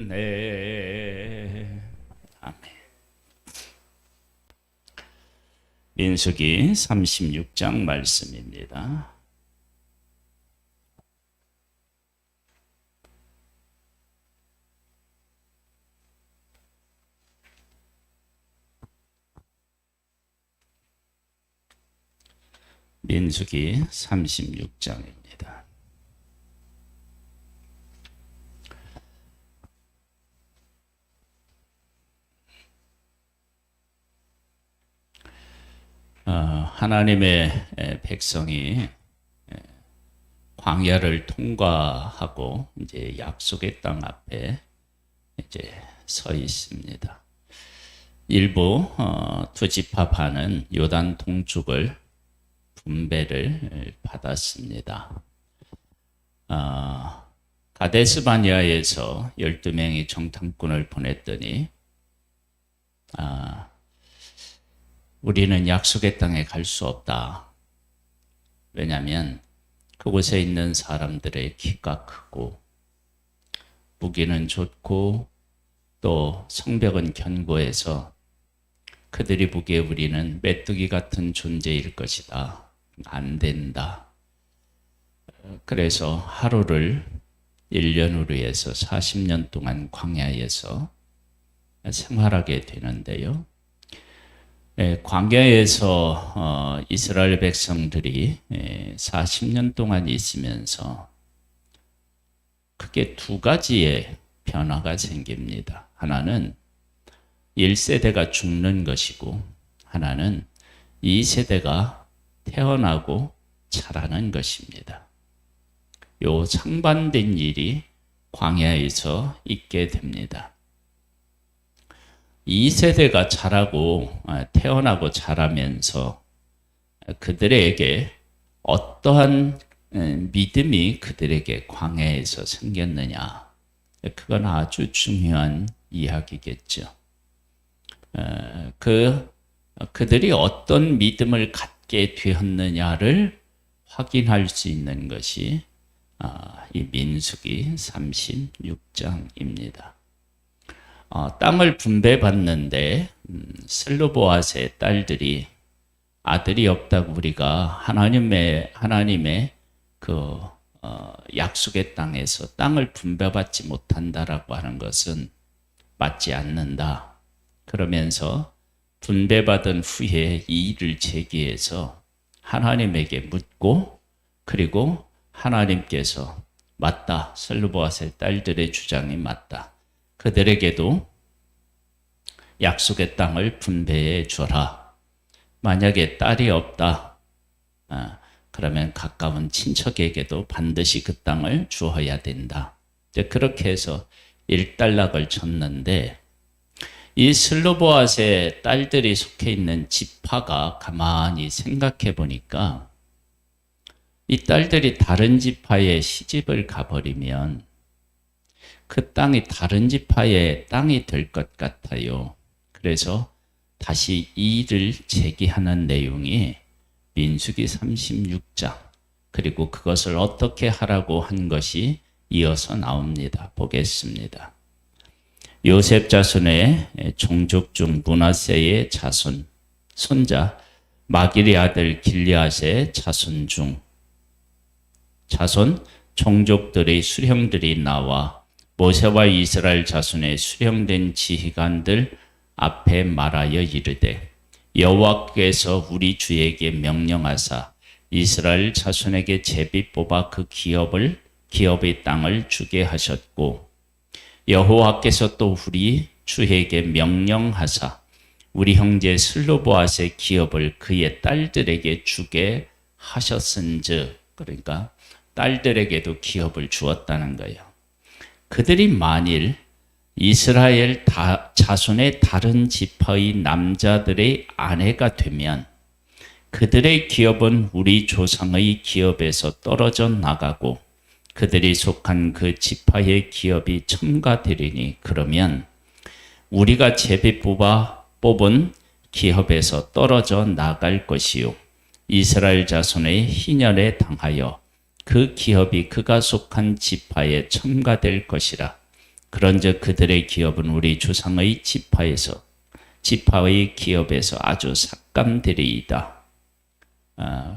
네. 아멘. 민수기 36장 말씀입니다. 민수기 36장입니다. 하나님의 백성이 광야를 통과하고 이제 약속의 땅 앞에 이제 서 있습니다. 일부 두 지파 반은 요단 동쪽을 분배를 받았습니다. 가데스 바네아에서 12명의 정탐꾼을 보냈더니 우리는 약속의 땅에 갈 수 없다. 왜냐하면 그곳에 있는 사람들의 키가 크고 무기는 좋고 또 성벽은 견고해서 그들이 보기에 우리는 메뚜기 같은 존재일 것이다. 안 된다. 그래서 하루를 1년으로 해서 40년 동안 광야에서 생활하게 되는데요. 광야에서 이스라엘 백성들이 40년 동안 있으면서 크게 두 가지의 변화가 생깁니다. 하나는 1세대가 죽는 것이고 하나는 2세대가 태어나고 자라는 것입니다. 요 상반된 일이 광야에서 있게 됩니다. 2세대가 자라고 태어나고 자라면서 그들에게 어떠한 믿음이 그들에게 광야에서 생겼느냐, 그건 아주 중요한 이야기겠죠. 그들이 어떤 믿음을 갖게 되었느냐를 확인할 수 있는 것이 이 민수기 36장입니다. 땅을 분배받는데 슬로보앗의 딸들이 아들이 없다고 우리가 하나님의 그 약속의 땅에서 땅을 분배받지 못한다라고 하는 것은 맞지 않는다. 그러면서 분배받은 후에 이의를 제기해서 하나님에게 묻고, 그리고 하나님께서 맞다, 슬로보앗의 딸들의 주장이 맞다, 그들에게도 약속의 땅을 분배해 줘라. 만약에 딸이 없다, 그러면 가까운 친척에게도 반드시 그 땅을 주어야 된다. 그렇게 해서 일단락을 쳤는데, 이 슬로보앗의 딸들이 속해 있는 지파가 가만히 생각해 보니까 이 딸들이 다른 지파에 시집을 가버리면 그 땅이 다른 지파의 땅이 될 것 같아요. 그래서 다시 이의를 제기하는 내용이 민수기 36장, 그리고 그것을 어떻게 하라고 한 것이 이어서 나옵니다. 보겠습니다. 요셉 자손의 종족 중 므낫세의 자손, 손자 마길의 아들 길르앗의 자손 중 자손 종족들의 수령들이 나와 모세와 이스라엘 자손의 수령된 지휘관들 앞에 말하여 이르되, 여호와께서 우리 주에게 명령하사 이스라엘 자손에게 제비 뽑아 그 기업의 땅을 주게 하셨고, 여호와께서 또 우리 주에게 명령하사 우리 형제 슬로보앗의 기업을 그의 딸들에게 주게 하셨은즉, 그러니까 딸들에게도 기업을 주었다는 거예요. 그들이 만일 이스라엘 자손의 다른 지파의 남자들의 아내가 되면 그들의 기업은 우리 조상의 기업에서 떨어져 나가고 그들이 속한 그 지파의 기업이 첨가되리니, 그러면 우리가 제비 뽑은 기업에서 떨어져 나갈 것이요, 이스라엘 자손의 희년에 당하여 그 기업이 그가 속한 지파에 첨가될 것이라. 그런즉 그들의 기업은 우리 조상의 지파의 기업에서 아주 삭감되리이다.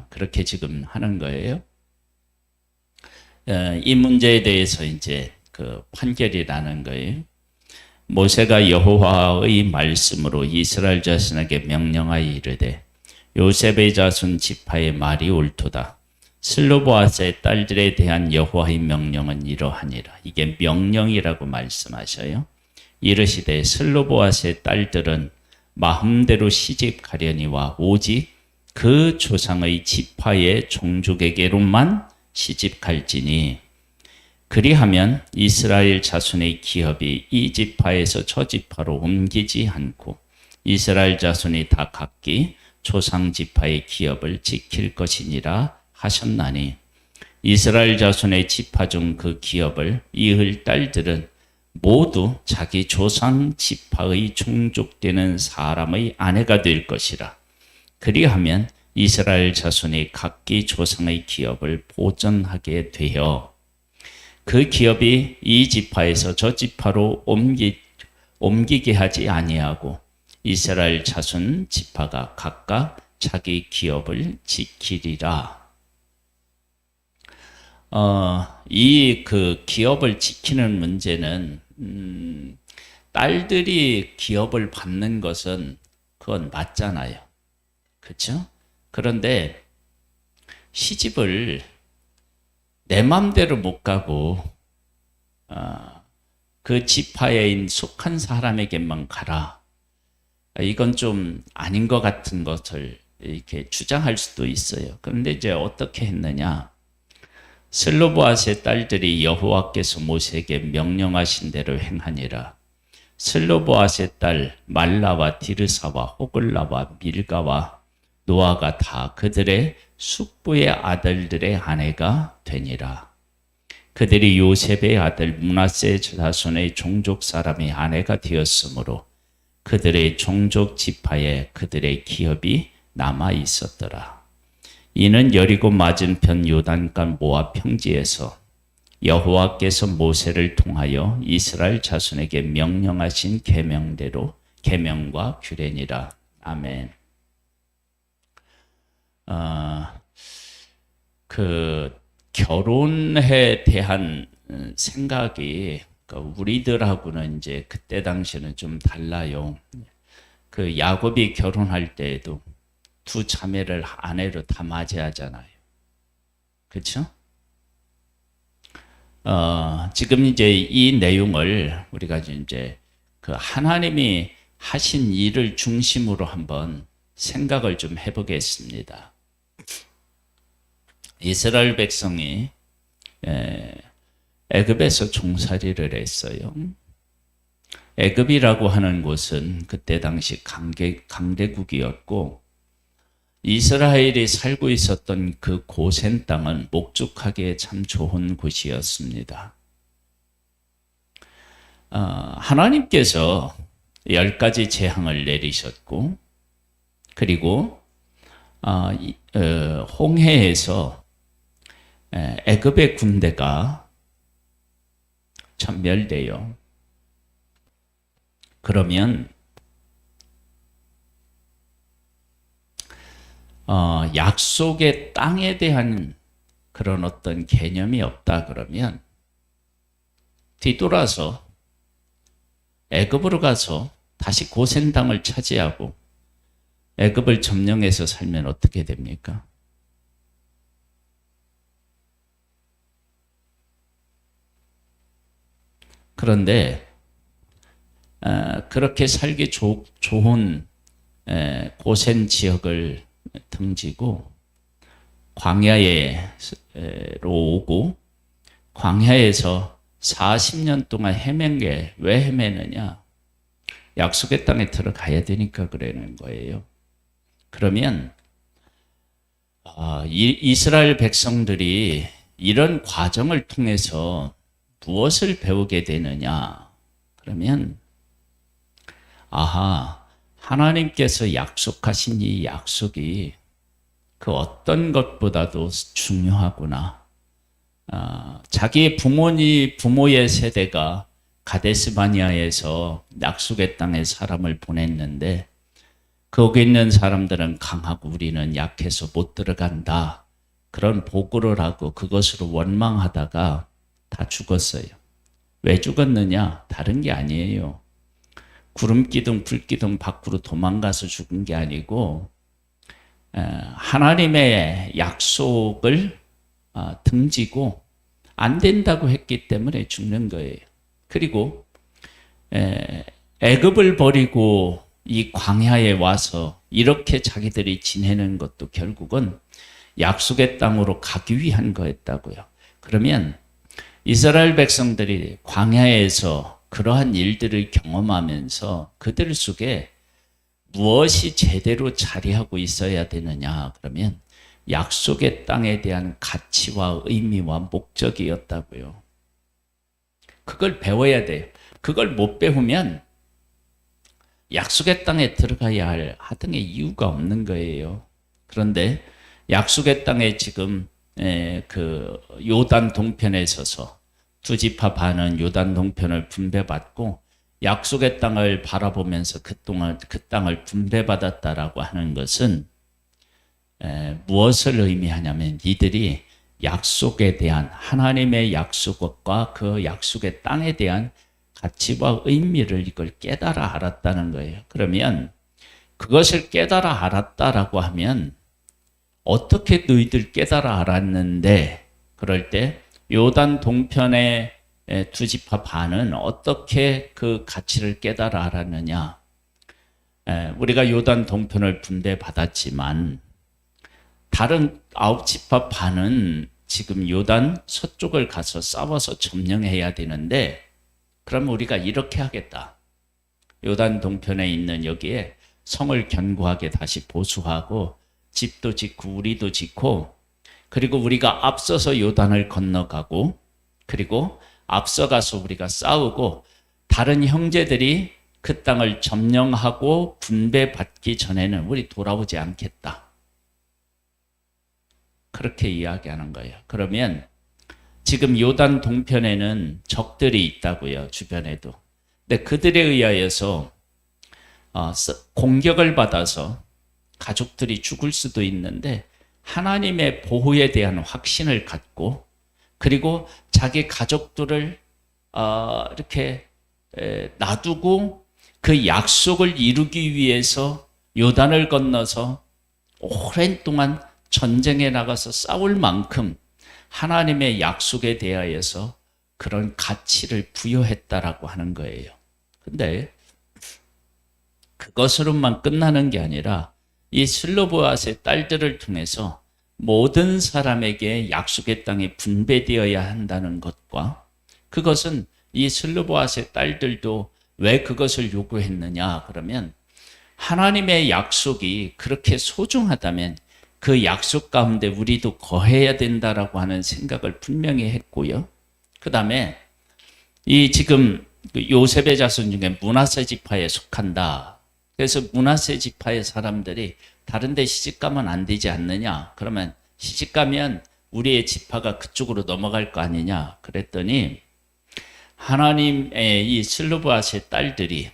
그렇게 지금 하는 거예요. 이 문제에 대해서 이제 그 판결이 나는 거예요. 모세가 여호와의 말씀으로 이스라엘 자손에게 명령하여 이르되 요셉의 자손 지파의 말이 옳도다. 슬로보앗의 딸들에 대한 여호와의 명령은 이러하니라. 이게 명령이라고 말씀하셔요. 이르시되 슬로보앗의 딸들은 마음대로 시집가려니와 오직 그 조상의 지파의 종족에게로만 시집갈지니 그리하면 이스라엘 자손의 기업이 이 지파에서 저 지파로 옮기지 않고 이스라엘 자손이 다 각기 조상 지파의 기업을 지킬 것이니라 하셨나니 이스라엘 자손의 지파 중 그 기업을 이을 딸들은 모두 자기 조상 지파의 종족되는 사람의 아내가 될 것이라. 그리하면 이스라엘 자손이 각기 조상의 기업을 보전하게 되어 그 기업이 이 지파에서 저 지파로 옮기게 하지 아니하고 이스라엘 자손 지파가 각각 자기 기업을 지키리라. 이 그 기업을 지키는 문제는 딸들이 기업을 받는 것은 그건 맞잖아요. 그렇죠? 그런데 시집을 내 맘대로 못 가고 그 지파에 속한 사람에게만 가라. 이건 좀 아닌 것 같은 것을 이렇게 주장할 수도 있어요. 그런데 이제 어떻게 했느냐? 슬로보앗의 딸들이 여호와께서 모세에게 명령하신 대로 행하니라. 슬로보앗의 딸 말라와 디르사와 호글라와 밀가와 노아가 다 그들의 숙부의 아들들의 아내가 되니라. 그들이 요셉의 아들 므낫세 자손의 종족 사람의 아내가 되었으므로 그들의 종족 지파에 그들의 기업이 남아 있었더라. 이는 여리고 맞은편 요단강 모압 평지에서 여호와께서 모세를 통하여 이스라엘 자손에게 명령하신 계명대로 계명과 규례니라. 아멘. 그 결혼에 대한 생각이 우리들하고는 이제 그때 당시에는 좀 달라요. 그 야곱이 결혼할 때에도 두 자매를 아내로 다 맞이하잖아요. 그렇죠? 지금 이제 이 내용을 우리가 이제 그 하나님이 하신 일을 중심으로 한번 생각을 좀 해보겠습니다. 이스라엘 백성이 애굽에서 종살이를 했어요. 애굽이라고 하는 곳은 그때 당시 강대국이었고 이스라엘이 살고 있었던 그 고센 땅은 목축하기에 참 좋은 곳이었습니다. 하나님께서 10가지 재앙을 내리셨고 그리고 홍해에서 애굽의 군대가 전멸돼요. 그러면 약속의 땅에 대한 그런 어떤 개념이 없다 그러면 뒤돌아서 애굽으로 가서 다시 고센 땅을 차지하고 애굽을 점령해서 살면 어떻게 됩니까? 그런데 그렇게 살기 좋은 고센 지역을 등지고 광야로 오고 광야에서 40년 동안 헤맨 게 왜 헤매느냐? 약속의 땅에 들어가야 되니까 그러는 거예요. 그러면 이스라엘 백성들이 이런 과정을 통해서 무엇을 배우게 되느냐? 그러면 하나님께서 약속하신 이 약속이 그 어떤 것보다도 중요하구나. 자기 부모의 세대가 가데스바니아에서 약속의 땅에 사람을 보냈는데 거기 있는 사람들은 강하고 우리는 약해서 못 들어간다. 그런 보고를 하고 그것으로 원망하다가 다 죽었어요. 왜 죽었느냐? 다른 게 아니에요. 구름기둥, 불기둥 밖으로 도망가서 죽은 게 아니고 하나님의 약속을 등지고 안 된다고 했기 때문에 죽는 거예요. 그리고 애굽을 버리고 이 광야에 와서 이렇게 자기들이 지내는 것도 결국은 약속의 땅으로 가기 위한 거였다고요. 그러면 이스라엘 백성들이 광야에서 그러한 일들을 경험하면서 그들 속에 무엇이 제대로 자리하고 있어야 되느냐? 그러면 약속의 땅에 대한 가치와 의미와 목적이었다고요. 그걸 배워야 돼요. 그걸 못 배우면 약속의 땅에 들어가야 할 하등의 이유가 없는 거예요. 그런데 약속의 땅에 지금 그 요단 동편에 서서 두 지파 반은 요단 동편을 분배받고 약속의 땅을 바라보면서 그 땅을 분배받았다라고 하는 것은 무엇을 의미하냐면 이들이 약속에 대한 하나님의 약속과 그 약속의 땅에 대한 가치와 의미를 이걸 깨달아 알았다는 거예요. 그러면 그것을 깨달아 알았다라고 하면 어떻게 너희들 깨달아 알았는데 그럴 때 요단 동편의 두 지파 반은 어떻게 그 가치를 깨달아 알았느냐? 우리가 요단 동편을 분배받았지만 다른 9지파 반은 지금 요단 서쪽을 가서 싸워서 점령해야 되는데 그럼 우리가 이렇게 하겠다. 요단 동편에 있는 여기에 성을 견고하게 다시 보수하고 집도 짓고 우리도 짓고 그리고 우리가 앞서서 요단을 건너가고 그리고 앞서가서 우리가 싸우고 다른 형제들이 그 땅을 점령하고 분배받기 전에는 우리 돌아오지 않겠다. 그렇게 이야기하는 거예요. 그러면 지금 요단 동편에는 적들이 있다고요. 주변에도. 근데 그들에 의하여서 공격을 받아서 가족들이 죽을 수도 있는데 하나님의 보호에 대한 확신을 갖고 그리고 자기 가족들을 이렇게 놔두고 그 약속을 이루기 위해서 요단을 건너서 오랜 동안 전쟁에 나가서 싸울 만큼 하나님의 약속에 대하여서 그런 가치를 부여했다라고 하는 거예요. 근데 그것으로만 끝나는 게 아니라 이 슬로보앗의 딸들을 통해서 모든 사람에게 약속의 땅이 분배되어야 한다는 것과 그것은 이 슬로보앗의 딸들도 왜 그것을 요구했느냐 그러면 하나님의 약속이 그렇게 소중하다면 그 약속 가운데 우리도 거해야 된다라고 하는 생각을 분명히 했고요. 그 다음에 이 지금 요셉의 자손 중에 므낫세 지파에 속한다. 그래서 므낫세 지파의 사람들이 다른 데 시집가면 안 되지 않느냐. 그러면 시집가면 우리의 지파가 그쪽으로 넘어갈 거 아니냐. 그랬더니 하나님의 이 슬로보앗의 딸들이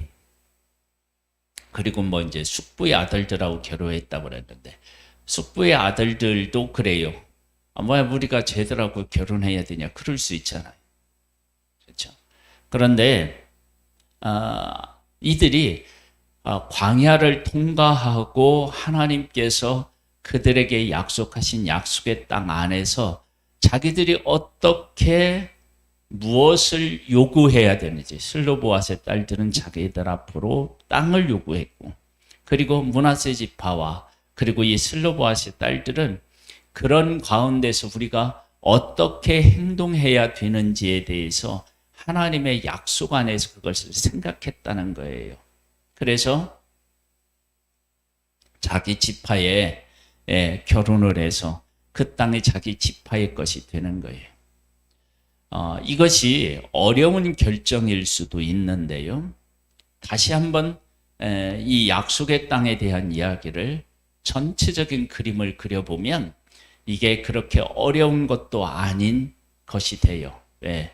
그리고 뭐 이제 숙부의 아들들하고 결혼했다고 그랬는데 숙부의 아들들도 그래요. 뭐야 우리가 쟤들하고 결혼해야 되냐. 그럴 수 있잖아요. 그렇죠. 그런데 이들이 광야를 통과하고 하나님께서 그들에게 약속하신 약속의 땅 안에서 자기들이 어떻게 무엇을 요구해야 되는지 슬로보앗의 딸들은 자기들 앞으로 땅을 요구했고 그리고 므낫세 지파와 그리고 이 슬로보앗의 딸들은 그런 가운데서 우리가 어떻게 행동해야 되는지에 대해서 하나님의 약속 안에서 그것을 생각했다는 거예요. 그래서 자기 지파에 결혼을 해서 그 땅이 자기 지파의 것이 되는 거예요. 이것이 어려운 결정일 수도 있는데요. 다시 한번 이 약속의 땅에 대한 이야기를 전체적인 그림을 그려보면 이게 그렇게 어려운 것도 아닌 것이 돼요. 왜?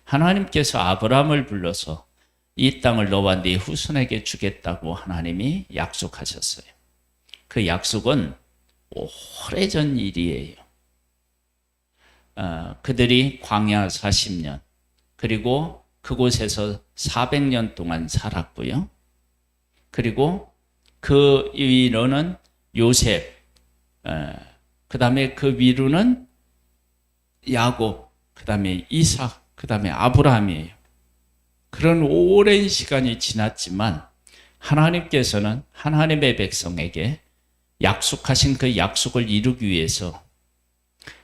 하나님께서 아브라함을 불러서 이 땅을 너와 네 후손에게 주겠다고 하나님이 약속하셨어요. 그 약속은 오래전 일이에요. 그들이 광야 40년, 그리고 그곳에서 400년 동안 살았고요. 그리고 그 위로는 요셉, 그 다음에 그 위로는 야곱, 그 다음에 이삭, 그 다음에 아브라함이에요. 그런 오랜 시간이 지났지만 하나님께서는 하나님의 백성에게 약속하신 그 약속을 이루기 위해서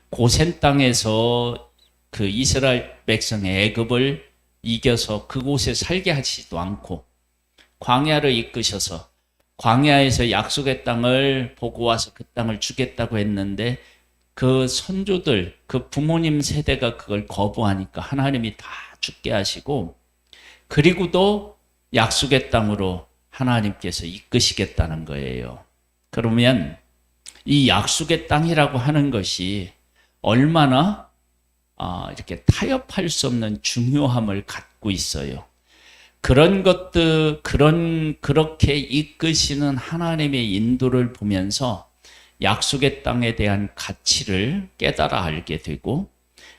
고센 땅에서 그 이스라엘 백성의 애굽을 이겨서 그곳에 살게 하지도 않고 광야를 이끄셔서 광야에서 약속의 땅을 보고 와서 그 땅을 주겠다고 했는데 그 선조들, 그 부모님 세대가 그걸 거부하니까 하나님이 다 죽게 하시고, 그리고도 약속의 땅으로 하나님께서 이끄시겠다는 거예요. 그러면 이 약속의 땅이라고 하는 것이 얼마나 이렇게 타협할 수 없는 중요함을 갖고 있어요. 그런 것들, 그렇게 이끄시는 하나님의 인도를 보면서 약속의 땅에 대한 가치를 깨달아 알게 되고,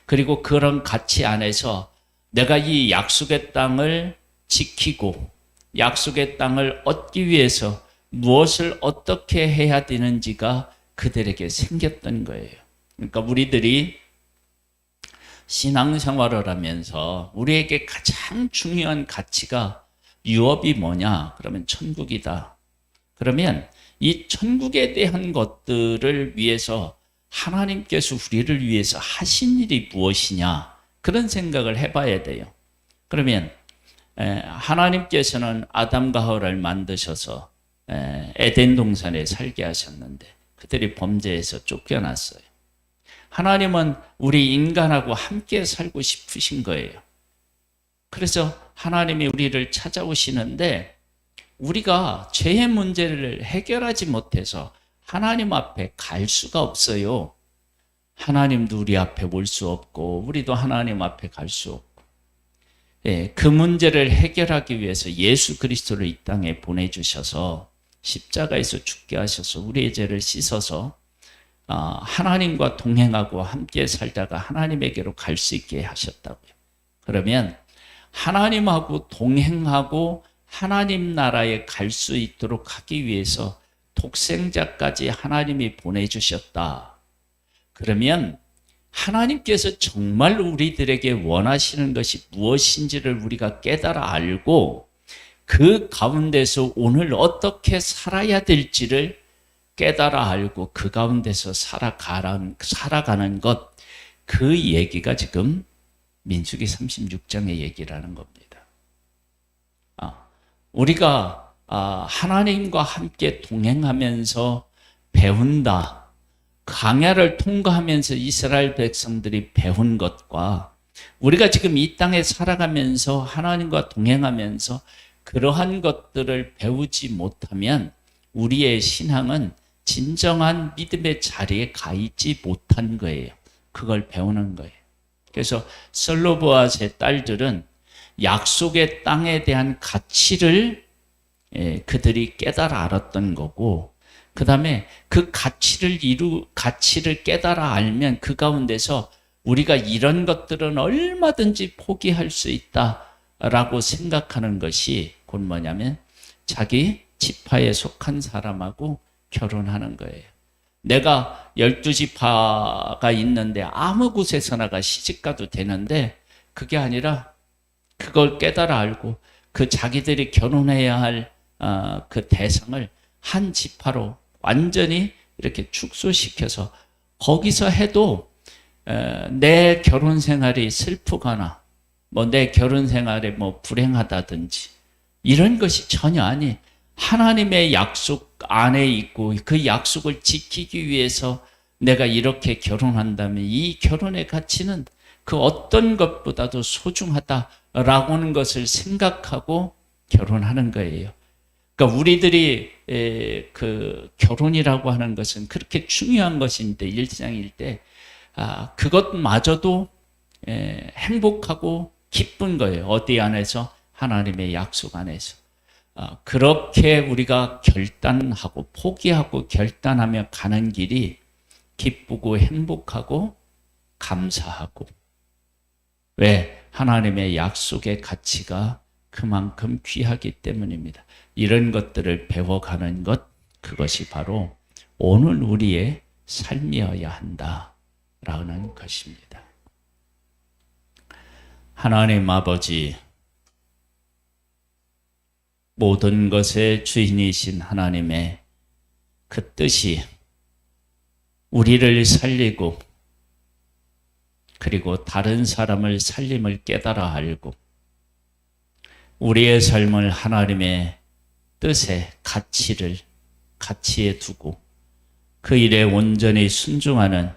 그리고 그런 가치 안에서 내가 이 약속의 땅을 지키고 약속의 땅을 얻기 위해서 무엇을 어떻게 해야 되는지가 그들에게 생겼던 거예요. 그러니까 우리들이 신앙생활을 하면서 우리에게 가장 중요한 가치가 유업이 뭐냐? 그러면 천국이다. 그러면 이 천국에 대한 것들을 위해서 하나님께서 우리를 위해서 하신 일이 무엇이냐? 그런 생각을 해봐야 돼요. 그러면 하나님께서는 아담과 하와를 만드셔서 에덴 동산에 살게 하셨는데 그들이 범죄해서 쫓겨났어요. 하나님은 우리 인간하고 함께 살고 싶으신 거예요. 그래서 하나님이 우리를 찾아오시는데 우리가 죄의 문제를 해결하지 못해서 하나님 앞에 갈 수가 없어요. 하나님도 우리 앞에 올 수 없고 우리도 하나님 앞에 갈 수 없고, 그 문제를 해결하기 위해서 예수 그리스도를 이 땅에 보내주셔서 십자가에서 죽게 하셔서 우리의 죄를 씻어서 하나님과 동행하고 함께 살다가 하나님에게로 갈 수 있게 하셨다고요. 그러면 하나님하고 동행하고 하나님 나라에 갈 수 있도록 하기 위해서 독생자까지 하나님이 보내주셨다. 그러면 하나님께서 정말 우리들에게 원하시는 것이 무엇인지를 우리가 깨달아 알고 그 가운데서 오늘 어떻게 살아야 될지를 깨달아 알고 그 가운데서 살아가는 것, 그 얘기가 지금 민수기 36장의 얘기라는 겁니다. 우리가 하나님과 함께 동행하면서 배운다. 광야를 통과하면서 이스라엘 백성들이 배운 것과 우리가 지금 이 땅에 살아가면서 하나님과 동행하면서 그러한 것들을 배우지 못하면 우리의 신앙은 진정한 믿음의 자리에 가 있지 못한 거예요. 그걸 배우는 거예요. 그래서 슬로보아스의 딸들은 약속의 땅에 대한 가치를 그들이 깨달아 알았던 거고, 그 다음에 그 가치를 가치를 알면 그 가운데서 우리가 이런 것들은 얼마든지 포기할 수 있다라고 생각하는 것이 곧 뭐냐면 자기 지파에 속한 사람하고 결혼하는 거예요. 내가 12지파가 있는데 아무 곳에서나가 시집가도 되는데 그게 아니라 그걸 깨달아 알고 그 자기들이 결혼해야 할 그 대상을 한 지파로 완전히 이렇게 축소시켜서 거기서 해도 내 결혼 생활이 슬프거나 뭐 내 결혼 생활이 뭐 불행하다든지 이런 것이 전혀 아니, 하나님의 약속 안에 있고 그 약속을 지키기 위해서 내가 이렇게 결혼한다면 이 결혼의 가치는 그 어떤 것보다도 소중하다라고 하는 것을 생각하고 결혼하는 거예요. 그러니까 우리들이 그 결혼이라고 하는 것은 그렇게 중요한 것인데 일상일 때 그것마저도 행복하고 기쁜 거예요. 어디 안에서? 하나님의 약속 안에서. 그렇게 우리가 결단하고 포기하고 결단하며 가는 길이 기쁘고 행복하고 감사하고. 왜? 하나님의 약속의 가치가 그만큼 귀하기 때문입니다. 이런 것들을 배워가는 것, 그것이 바로 오늘 우리의 삶이어야 한다라는 것입니다. 하나님 아버지, 모든 것의 주인이신 하나님의 그 뜻이 우리를 살리고 그리고 다른 사람을 살림을 깨달아 알고 우리의 삶을 하나님의 뜻에 가치에 두고 그 일에 온전히 순종하는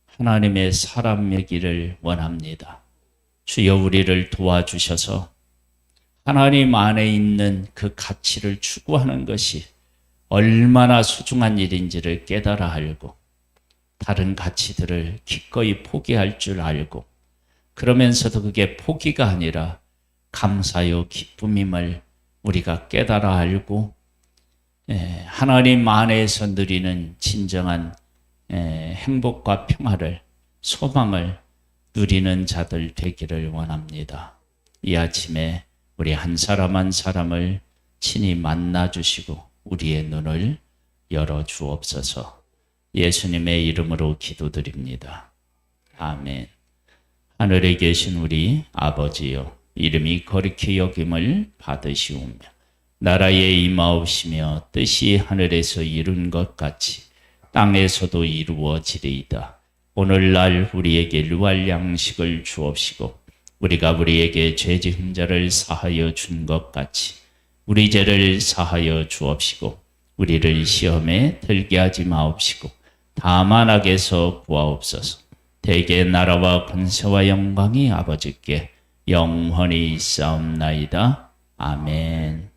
하나님의 사람이기를 원합니다. 주여 우리를 도와주셔서 하나님 안에 있는 그 가치를 추구하는 것이 얼마나 소중한 일인지를 깨달아 알고 다른 가치들을 기꺼이 포기할 줄 알고 그러면서도 그게 포기가 아니라 감사요 기쁨임을 우리가 깨달아 알고 하나님 안에서 누리는 진정한 행복과 평화를 소망을 누리는 자들 되기를 원합니다. 이 아침에 우리 한 사람 한 사람을 친히 만나 주시고 우리의 눈을 열어 주옵소서. 예수님의 이름으로 기도드립니다. 아멘. 하늘에 계신 우리 아버지여, 이름이 거룩히 여김을 받으시오며 나라에 임하옵시며 뜻이 하늘에서 이룬 것 같이 땅에서도 이루어지리이다. 오늘날 우리에게 일용할 양식을 주옵시고 우리가 우리에게 죄 지은 자를 사하여 준 것 같이 우리 죄를 사하여 주옵시고 우리를 시험에 들게 하지 마옵시고 다만 악에서 구하옵소서. 대개 나라와 권세와 영광이 아버지께 영원히 있사옵나이다. 아멘.